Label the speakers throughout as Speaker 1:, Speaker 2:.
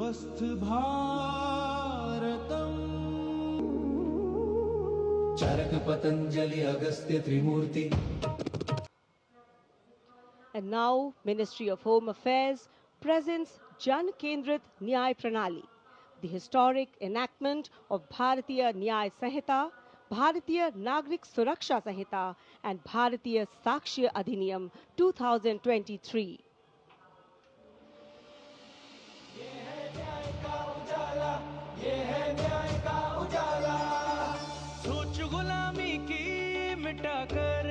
Speaker 1: स्वस्थ भारतम चरक पतंजलि अगस्त्य त्रिमूर्ति.
Speaker 2: And now, Ministry of Home Affairs presents Jan Kendrit Nyay Pranali, the historic enactment of Bharatiya Nyay Sanhita, Bharatiya Nagrik Suraksha Sanhita, and Bharatiya Sakshya Adhiniyam 2023.
Speaker 1: सोच गुलामी की मिटाकर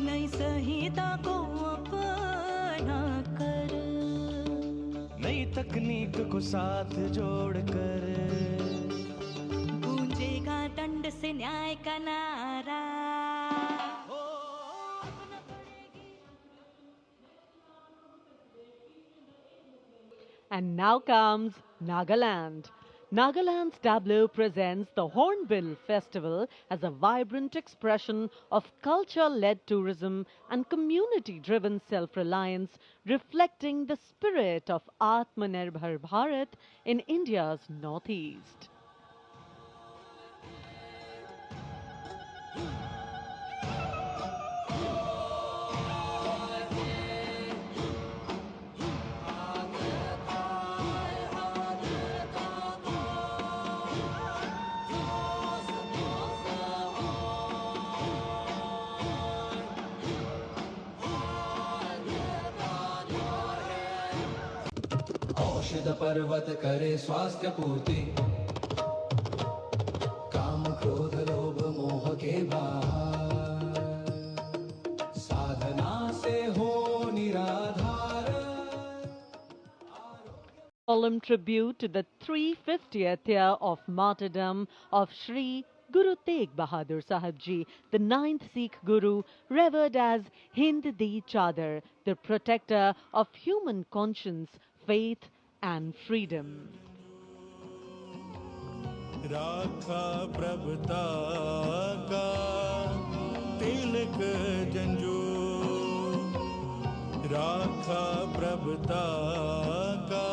Speaker 3: नई संहिता को अपना कर,
Speaker 1: नई तकनीक को साथ जोड़कर
Speaker 3: गूंजेगा दंड से न्याय का नारा.
Speaker 2: And now comes Nagaland. Nagaland's tableau presents the Hornbill Festival as a vibrant expression of culture-led tourism and community-driven self-reliance, reflecting the spirit of Atmanirbhar Bharat in India's northeast.
Speaker 1: औषध पर्वत करे स्वास्थ्य पूर्ति, काम क्रोध लोभ मोह के बाहर, साधना से हो निराधार.
Speaker 2: Solemn tribute to the 350th year of martyrdom of Sri Guru Tegh Bahadur Sahib Ji, the 9th Sikh Guru, revered as Hind Di Chadar, the protector of human conscience, faith and freedom.
Speaker 4: राखा प्रभुता का तिलक जंजू, राखा प्रभुता का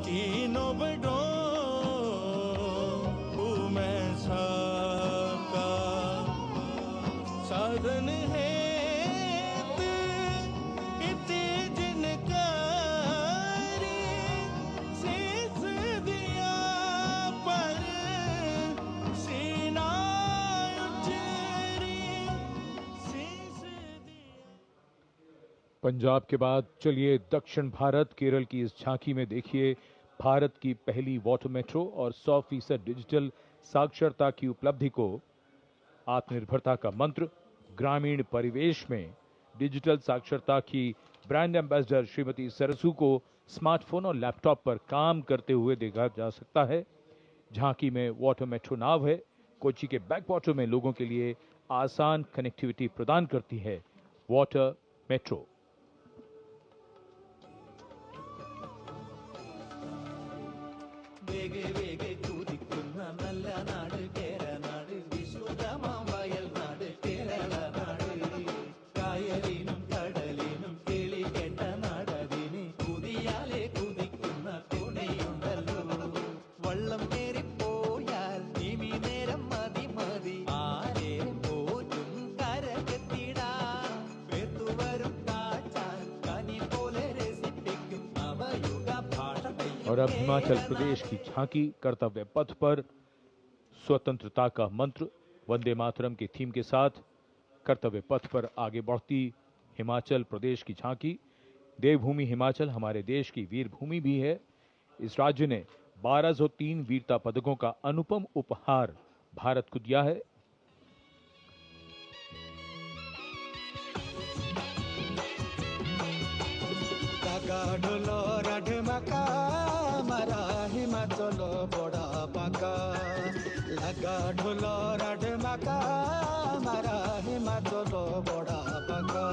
Speaker 4: तीनों बड़ों में साका साधन है
Speaker 5: पंजाब के बाद चलिए दक्षिण भारत केरल की इस झांकी में देखिए भारत की पहली वाटर मेट्रो और 100% डिजिटल साक्षरता की उपलब्धि को. आत्मनिर्भरता का मंत्र, ग्रामीण परिवेश में डिजिटल साक्षरता की ब्रांड एम्बेसडर श्रीमती सरसू को स्मार्टफोन और लैपटॉप पर काम करते हुए देखा जा सकता है. झांकी में वाटर मेट्रो नाव है. कोच्चि के बैकवाटर में लोगों के लिए आसान कनेक्टिविटी प्रदान करती है वाटर मेट्रो.
Speaker 1: വേഗേ വേഗേ കുതിക്കുന്ന നല്ല നാട് കേരനാട്, വിശുദ്ധമാം വയൽ നാട് കേരളനാട്, കായലിനും കടലിനും കിളി കേട്ട നാടതിന് കുതിയാലെ കുതിക്കുന്ന തുണിയുണ്ടല്ലോ. വള്ളം കേറിപ്പോയാൽ ഇനി നേരം മതി മതി, ആരെ പോറ്റും കരക്കെത്തിടാം. പേത്തുവരും കാറ്റാൻ കനി പോലെ രസിപ്പിക്കും നവയുഗ ഭാഷ.
Speaker 5: और अब हिमाचल प्रदेश की झांकी कर्तव्य पथ पर स्वतंत्रता का मंत्र वंदे मातरम के थीम के साथ कर्तव्य पथ पर आगे बढ़ती हिमाचल प्रदेश की झांकी. देवभूमि हिमाचल हमारे देश की वीर भूमि भी है. इस राज्य ने 1203 वीरता पदकों का अनुपम उपहार भारत को दिया है.
Speaker 1: हिमाचल बड़ा पाका लगा ढोलो राड माका, मारा हिमाचल बड़ा पाका.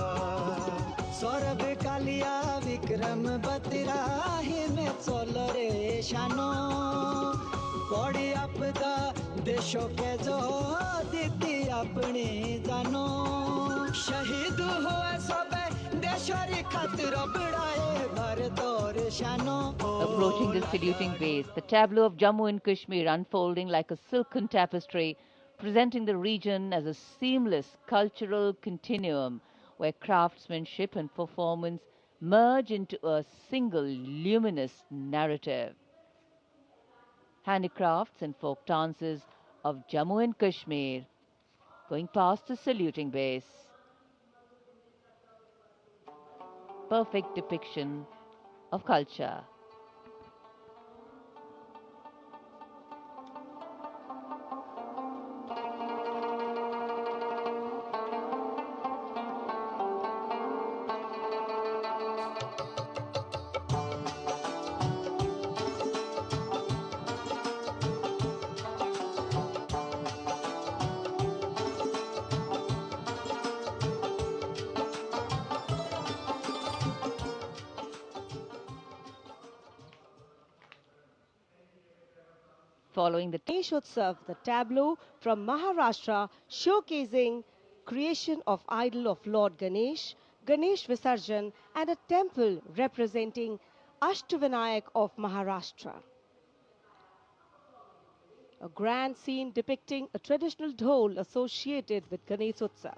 Speaker 1: सौरभ कालिया विक्रम बत्रा हिमाचल रे शानो, पड़ी आपदा देशों के जो दीदी अपनी जानो. शहीद हुए सब
Speaker 6: Approaching the saluting base, the tableau of Jammu and Kashmir unfolding like a silken tapestry, presenting the region as a seamless cultural continuum where craftsmanship and performance merge into a single luminous narrative. Handicrafts and folk dances of Jammu and Kashmir going past the saluting base. Perfect depiction of culture. Following the
Speaker 2: Ganesh Utsav, the tableau from Maharashtra showcasing creation of idol of Lord Ganesh, Ganesh Visarjan, and a temple representing Ashtavinayak of Maharashtra. A grand scene depicting a traditional dhol associated with Ganesh Utsav.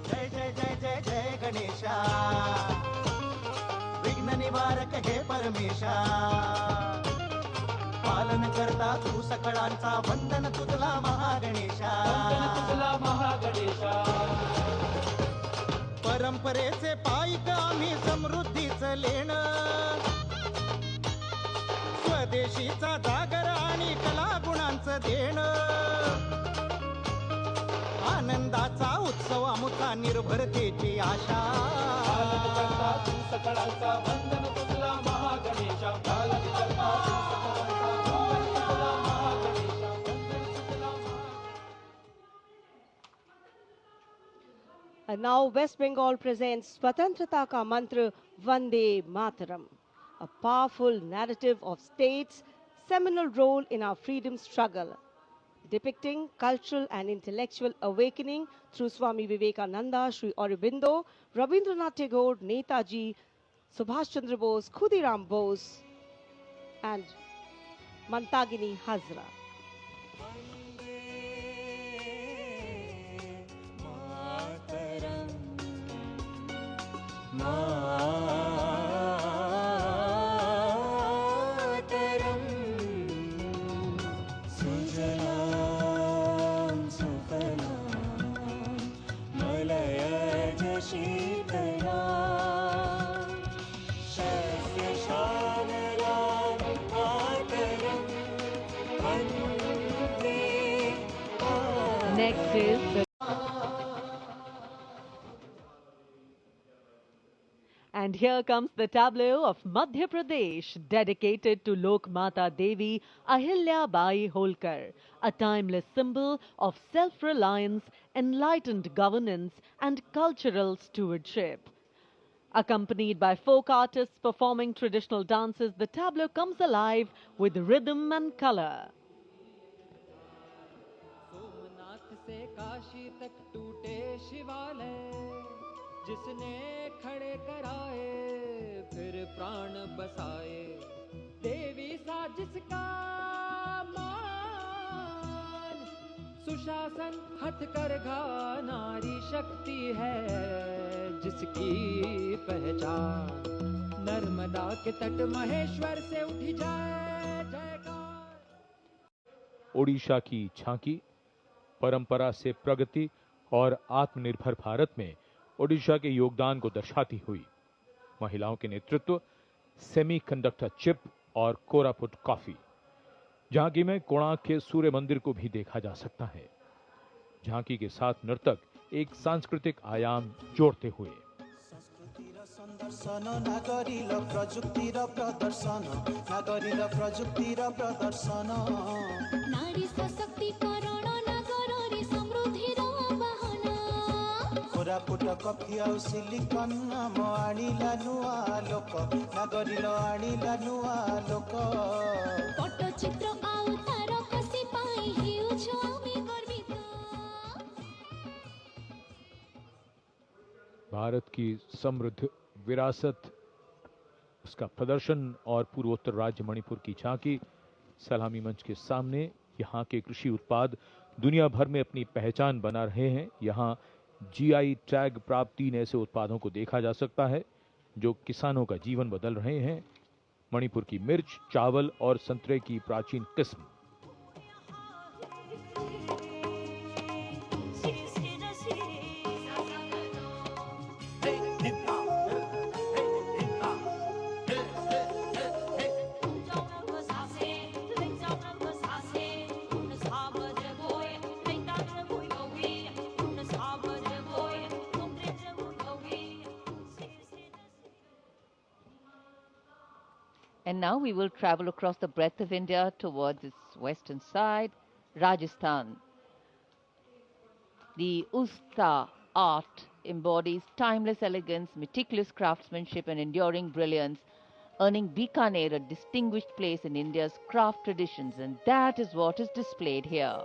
Speaker 7: जय जय जय जय जय गणेशा विघ्न निवारक हे परमेशा पालन करता तू सकळांचा वंदन तुझला महागणेशा परंपरेचे पायिक आम्ही समृद्धीचं लेणं स्वदेशीचा जागर आणि कला गुणांचं देणं आनंदाचा उत्सव आमुचा निर्भरतेची आशा
Speaker 2: And now West Bengal presents Swatantrata Ka Mantra Vande Mataram, a powerful narrative of state's seminal role in our freedom struggle, depicting cultural and intellectual awakening through Swami Vivekananda, Sri Aurobindo, Rabindranath Tagore, Netaji, Subhash Chandra Bose, Khudiram Bose, and Mantagini Hazra.
Speaker 6: next is the And here comes the tableau of Madhya Pradesh, dedicated to Lok Mata Devi Ahilya Bai Holkar, a timeless symbol of self-reliance, enlightened governance and cultural stewardship. Accompanied by folk artists performing traditional dances, the tableau comes alive with rhythm and color.
Speaker 1: जिसने खड़े कराए फिर प्राण बसाए देवी सा जिसका मान सुशासन हथकरघा नारी शक्ति है जिसकी पहचान नर्मदा के तट महेश्वर से उठी जाए जयकार।
Speaker 5: ओडिशा की झांकी परंपरा से प्रगति और आत्मनिर्भर भारत में ओडिशा के योगदान को दर्शाती हुई। महिलाओं के नेतृत्व, सेमीकंडक्टर चिप और कोरापुट कॉफी। झांकी में कोणार्क के सूर्य मंदिर को भी देखा जा सकता है। झांकी के साथ नर्तक एक सांस्कृतिक आयाम जोड़ते हुए
Speaker 3: नारी सशक्तिकरण नगररी समृद्धिर बहना
Speaker 7: कोरापुट कॉफी आउ सिलिकन नाम आनिला नुआ लोक नागरिल आनिला नुआ लोक
Speaker 3: पट्टचित्र आउ तार कसी पाई हेउछु आमी गर्वित।
Speaker 5: भारत की समृद्ध विरासत, उसका प्रदर्शन और पूर्वोत्तर राज्य मणिपुर की झांकी सलामी मंच के सामने। यहाँ के कृषि उत्पाद दुनिया भर में अपनी पहचान बना रहे हैं। यहाँ जीआई टैग प्राप्त 3 ऐसे उत्पादों को देखा जा सकता है जो किसानों का जीवन बदल रहे हैं। मणिपुर की मिर्च, चावल और संतरे की प्राचीन किस्म।
Speaker 8: And now we will travel across the breadth of India towards its western side, Rajasthan. The Usta art embodies timeless elegance, meticulous craftsmanship and enduring brilliance, earning Bikaner a distinguished place in India's craft traditions, and that is what is displayed here.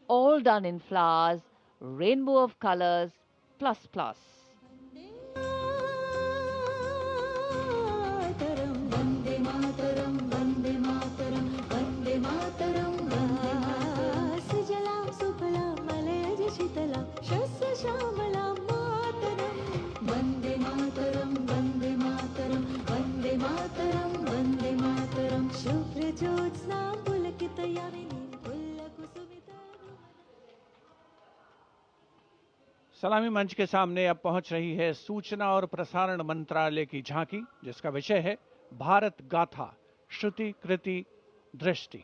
Speaker 8: All done in flowers, rainbow of colors, plus plus.
Speaker 3: Vande Mataram, Vande Mataram, Vande Mataram, Sujalam Sufalam Malayaj Shitalam Shasya Shamalam Mataram, Vande Mataram, Vande Mataram, Vande Mataram, Vande Mataram, Shubhra Jyotsna Pulakita Yamini Pulla Kusumita.
Speaker 9: सलामी मंच के सामने अब पहुंच रही है सूचना और प्रसारण मंत्रालय की झांकी, जिसका विषय है भारत गाथा, श्रुति कृति दृष्टि।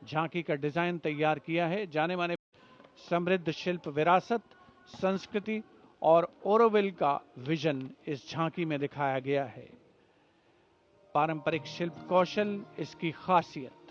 Speaker 9: झांकी का डिजाइन तैयार किया है जाने माने समृद्ध शिल्प विरासत, संस्कृति और ओरोविल का विजन इस झांकी में दिखाया गया है। पारंपरिक शिल्प कौशल इसकी खासियत।